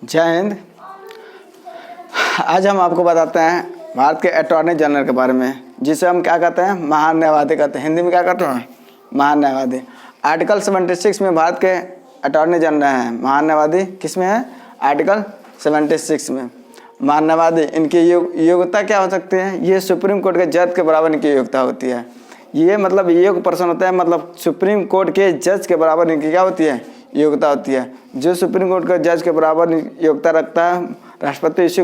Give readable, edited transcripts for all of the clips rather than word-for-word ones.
जय हिंद। आज हम आपको बताते हैं भारत के अटॉर्नी जनरल के बारे में, जिसे हम क्या कहते हैं, महान न्यायवादी कहते हैं। हिंदी में क्या कहते हैं, महान न्यायवादी। आर्टिकल 76 में भारत के अटॉर्नी जनरल हैं महान न्यायवादी। किस में है, आर्टिकल 76 में महान न्यायवादी। इनकी योग्यता क्या हो सकती है, ये सुप्रीम कोर्ट के जज के बराबर इनकी योग्यता होती है। ये मतलब योग्य पर्सन होता है, मतलब सुप्रीम कोर्ट के जज के बराबर इनकी क्या होती है, योग्यता होती है। जो सुप्रीम कोर्ट के जज के बराबर योग्यता रखता है, राष्ट्रपति उसी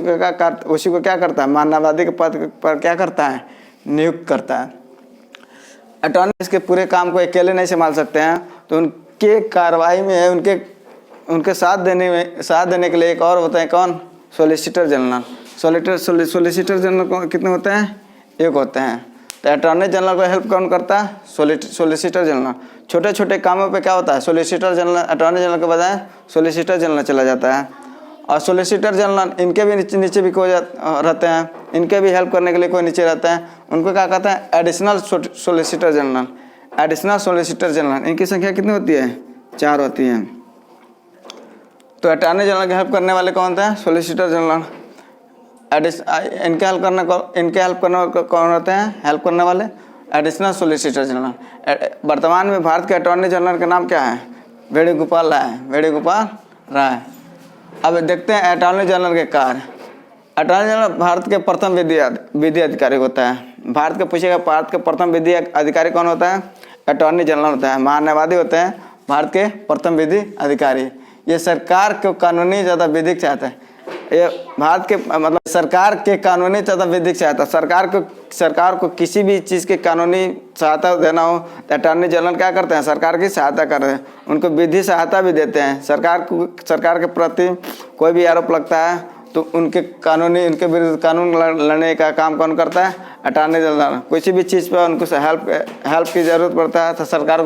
को क्या करता है, महान न्यायवादी के पद पर क्या करता है, नियुक्त करता है। अटॉर्नी इसके पूरे काम को अकेले नहीं संभाल सकते हैं, तो उनके कार्रवाई में उनके साथ देने के लिए एक और होते हैं, कौन, सॉलिसिटर जनरल। सॉलिसिटर जनरल कितने होते हैं, एक होते हैं। तो अटॉर्नी जनरल को हेल्प कौन करता है, सॉलिसिटर जनरल। छोटे छोटे कामों पे क्या होता है, सॉलिसिटर जनरल, अटॉर्नी जनरल के बजाय सॉलिसिटर जनरल चला जाता है। और सॉलिसिटर जनरल इनके भी नीचे भी कोई रहते हैं, इनके भी हेल्प करने के लिए कोई नीचे रहता है, उनको क्या कहते हैं, additional solicitor general. Additional solicitor general इनकी संख्या कितनी होती है, 4 होती है। तो अटॉर्नी जनरल की हेल्प करने वाले कौन होते हैं, सॉलिसिटर जनरल। इनके हेल्प करने कौन होते हैं, हेल्प करने वाले एडिशनल सॉलिसिटर जनरल। वर्तमान में भारत के अटॉर्नी जनरल का नाम क्या है, वेणुगोपाल राय। अब देखते हैं अटॉर्नी जनरल के कार्य। अटॉर्नी जनरल भारत के प्रथम विधि अधिकारी होता है। भारत के पूछेगा, भारत के प्रथम विधि अधिकारी कौन होता है, अटॉर्नी जनरल होता है। महान न्यायवादी होते हैं भारत के प्रथम विधि अधिकारी। ये सरकार को कानूनी ज़्यादा विधिक चाहता है, ये भारत के मतलब सरकार के कानूनी तथा विधिक सहायता, सरकार को किसी भी चीज़ की कानूनी सहायता देना हो तो अटॉर्नी जनरल क्या करते हैं, सरकार की सहायता कर रहे हैं, उनको विधि सहायता भी देते हैं। सरकार के प्रति कोई भी आरोप लगता है तो उनके विरुद्ध कानून लड़ने का काम कौन करता है, अटॉर्नी जनरल। किसी भी चीज़ पर उनको हेल्प की ज़रूरत पड़ता है तो सरकार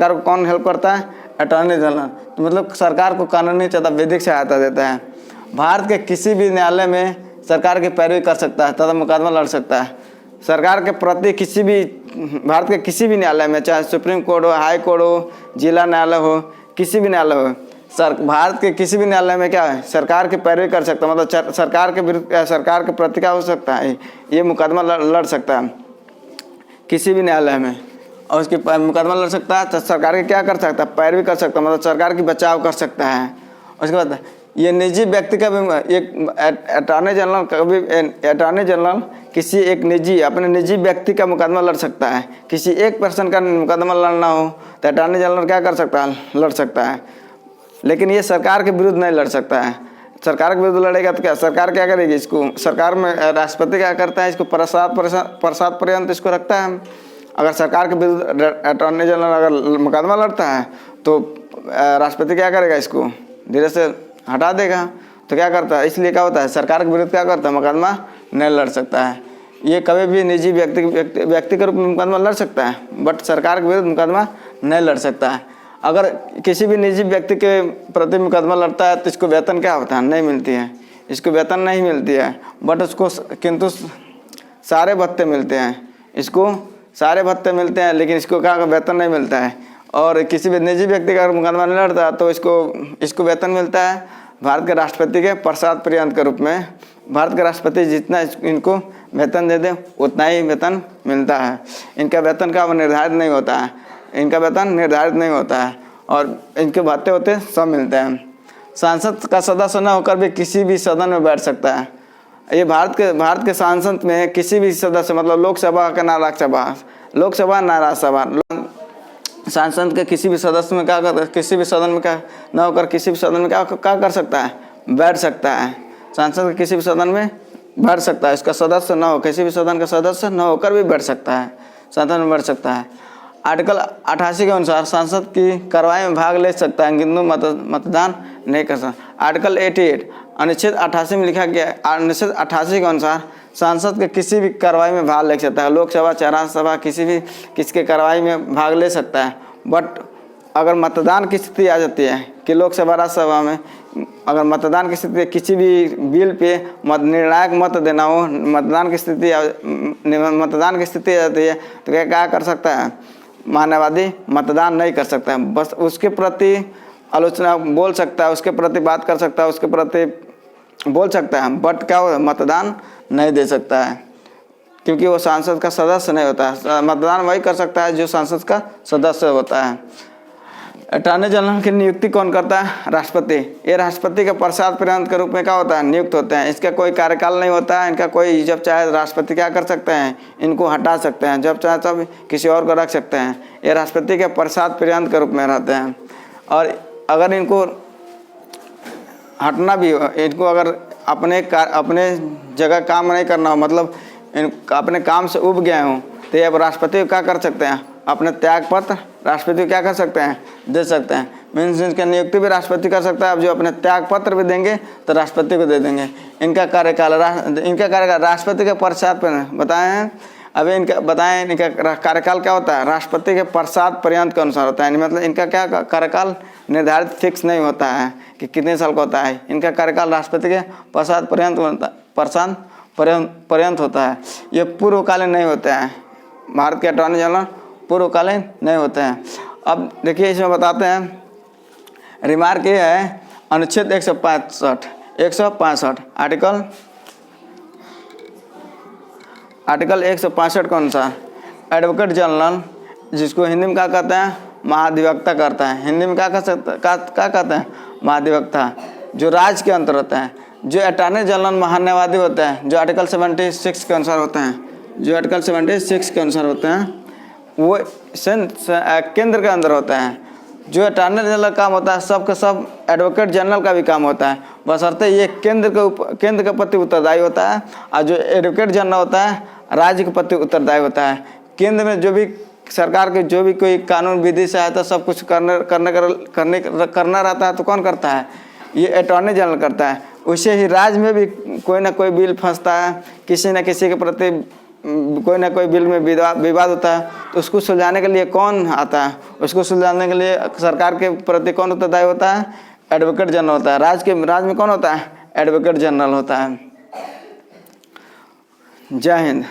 को कौन हेल्प करता है, अटॉर्नी जनरल। तो मतलब सरकार को कानूनी तथा विधिक सहायता देता है। भारत के किसी भी न्यायालय में सरकार की पैरवी कर सकता है तथा मुकदमा लड़ सकता है। सरकार के प्रति भारत के किसी भी न्यायालय में, चाहे सुप्रीम कोर्ट हो, हाई कोर्ट हो, जिला न्यायालय हो, किसी भी न्यायालय हो, भारत के किसी भी न्यायालय में क्या है, सरकार की पैरवी कर सकता है। मतलब सरकार के विरुद्ध, सरकार के प्रति क्या हो सकता है, ये मुकदमा लड़ सकता है किसी भी न्यायालय में, और उसकी मुकदमा लड़ सकता है। तो सरकार की क्या कर सकता है, पैरवी कर सकता है, मतलब सरकार की बचाव कर सकता है। उसके बाद ये निजी व्यक्ति का भी, एक अटॉर्नी जनरल किसी एक अपने निजी व्यक्ति का मुकदमा लड़ सकता है। किसी एक पर्सन का मुकदमा लड़ना हो तो अटॉर्नी जनरल क्या कर सकता है, लड़ सकता है। लेकिन ये सरकार के विरुद्ध नहीं लड़ सकता है। सरकार के विरुद्ध लड़ेगा तो क्या, सरकार क्या करेगी, इसको सरकार में राष्ट्रपति क्या करता है, इसको प्रसाद पर्यंत इसको रखता है। अगर सरकार के विरुद्ध अटॉर्नी जनरल अगर मुकदमा लड़ता है तो राष्ट्रपति क्या करेगा, इसको धीरे से हटा देगा। तो क्या करता है, इसलिए क्या होता है, सरकार के विरुद्ध क्या करता है, मुकदमा नहीं लड़ सकता है। ये कभी भी निजी व्यक्ति के रूप में मुकदमा लड़ सकता है, बट सरकार के विरुद्ध मुकदमा नहीं लड़ सकता है। अगर किसी भी निजी व्यक्ति के प्रति मुकदमा लड़ता है तो इसको वेतन क्या होता है, नहीं मिलती है, इसको वेतन नहीं मिलती है, बट उसको किंतु सारे भत्ते मिलते हैं, इसको सारे भत्ते मिलते हैं, लेकिन इसको क्या वेतन नहीं मिलता है। और किसी भी निजी व्यक्ति का मुकदमा नहीं लड़ता तो इसको वेतन मिलता है भारत के राष्ट्रपति के प्रसाद पर्यंत के रूप में। भारत के राष्ट्रपति जितना इनको वेतन दे दे उतना ही वेतन मिलता है। इनका वेतन का निर्धारित नहीं होता है, इनका वेतन निर्धारित नहीं होता है, और इनके भत्ते होते सब मिलते हैं। सांसद का सदस्य न होकर भी किसी भी सदन में बैठ सकता है। ये भारत के सांसद में किसी भी सदस्य, मतलब लोकसभा का ना राज्यसभा, लोकसभा ना राज्यसभा, सांसद के किसी भी सदस्य में क्या कर, किसी भी सदन में क्या न होकर किसी भी सदन में क्या कर सकता है, बैठ सकता है। सांसद के किसी भी सदन में बैठ सकता है, इसका सदस्य न हो, किसी भी सदन का सदस्य न होकर भी बैठ सकता है, सदन में बैठ सकता है। आर्टिकल 88 के अनुसार सांसद की कार्रवाई में भाग ले सकता है, किंतु मतदान नहीं कर सकता। आर्टिकल 88 अनुच्छेद 88 में लिखा गया, अनुच्छेद 88 के अनुसार सांसद के किसी भी कार्रवाई में भाग ले सकता है, लोकसभा चाहे राज्यसभा किसके कार्रवाई में भाग ले सकता है। बट अगर मतदान की स्थिति आ जाती है कि लोकसभा राज्यसभा में अगर मतदान की स्थिति, किसी भी बिल पे निर्णायक मत देना हो, मतदान की स्थिति आ जाती है तो क्या कर सकता है, महान न्यायवादी मतदान नहीं कर सकता है। बस उसके प्रति आलोचना बोल सकता है, उसके प्रति बात कर सकता है, उसके प्रति बोल सकता है, बट क्या वो मतदान नहीं दे सकता है, क्योंकि वो सांसद का सदस्य नहीं होता है। मतदान वही कर सकता है जो संसद का सदस्य होता है। अटॉर्नी जनरल की नियुक्ति कौन करता है? राष्ट्रपति। ये राष्ट्रपति के प्रसाद पर्यंत के रूप में क्या होता है? नियुक्त होते हैं। इसका कोई कार्यकाल नहीं होता है इनका कोई, जब चाहे राष्ट्रपति क्या कर सकते हैं, इनको हटा सकते हैं, जब चाहे तब किसी और को रख सकते हैं। ये राष्ट्रपति के प्रसाद पर्यंत के रूप में रहते हैं। और अगर इनको हटना भी हो, इनको अगर अपने जगह काम नहीं करना हो, मतलब अपने काम से उब गए हों, तो ये अब राष्ट्रपति को क्या कर सकते हैं? अपने त्याग पत्र राष्ट्रपति को क्या कर सकते हैं? दे सकते हैं। मीन्स इनकी नियुक्ति भी राष्ट्रपति कर सकता है। अब जो अपने त्याग पत्र भी देंगे तो राष्ट्रपति को दे देंगे। इनका कार्यकाल राष्ट्रपति के प्रसाद पर बताए हैं। अभी इनका बताएं, इनका कार्यकाल क्या होता है? राष्ट्रपति के प्रसाद पर्यंत के अनुसार होता है। मतलब इनका क्या कार्यकाल निर्धारित फिक्स नहीं होता है कि कितने साल का होता है। इनका कार्यकाल राष्ट्रपति के प्रसाद पर्यंत होता है। ये पूर्वकालीन नहीं होते हैं। भारत के अटॉर्नी जनरल पूर्वकालीन नहीं होते हैं। अब देखिए इसमें बताते हैं, रिमार्क ये है, अनुच्छेद 165 आर्टिकल 165 के अनुसार एडवोकेट जनरल, जिसको हिंदी में क्या कहते हैं? महाधिवक्ता करता है। हिंदी में क्या कहते हैं? महाधिवक्ता, जो राज्य के अंतर होता है। जो अटॉर्नी जनरल महान्यायवादी होते हैं, जो आर्टिकल 76 के अनुसार होते हैं, जो आर्टिकल 76 के अनुसार होते हैं, वो केंद्र के अंदर होता है। जो अटॉर्नी जनरल का काम होता है, सब का सब एडवोकेट जनरल का भी काम होता है, बशर्ते ये केंद्र के प्रति उत्तरदायी होता है। और जो एडवोकेट जनरल होता है, राज्य के प्रति उत्तरदायी होता है। केंद्र में जो भी सरकार के जो भी कोई कानून विधि सहायता सब कुछ करना रहता है, तो कौन करता है? ये अटॉर्नी जनरल करता है। वैसे ही राज्य में भी कोई ना कोई बिल फंसता है, किसी न किसी के प्रति कोई ना कोई बिल में विवाद होता है, तो उसको सुलझाने के लिए कौन आता है? उसको सुलझाने के लिए सरकार के प्रति कौन उत्तरदायी होता है? एडवोकेट जनरल होता है। राज्य में कौन होता है? एडवोकेट जनरल होता है। जय हिंद।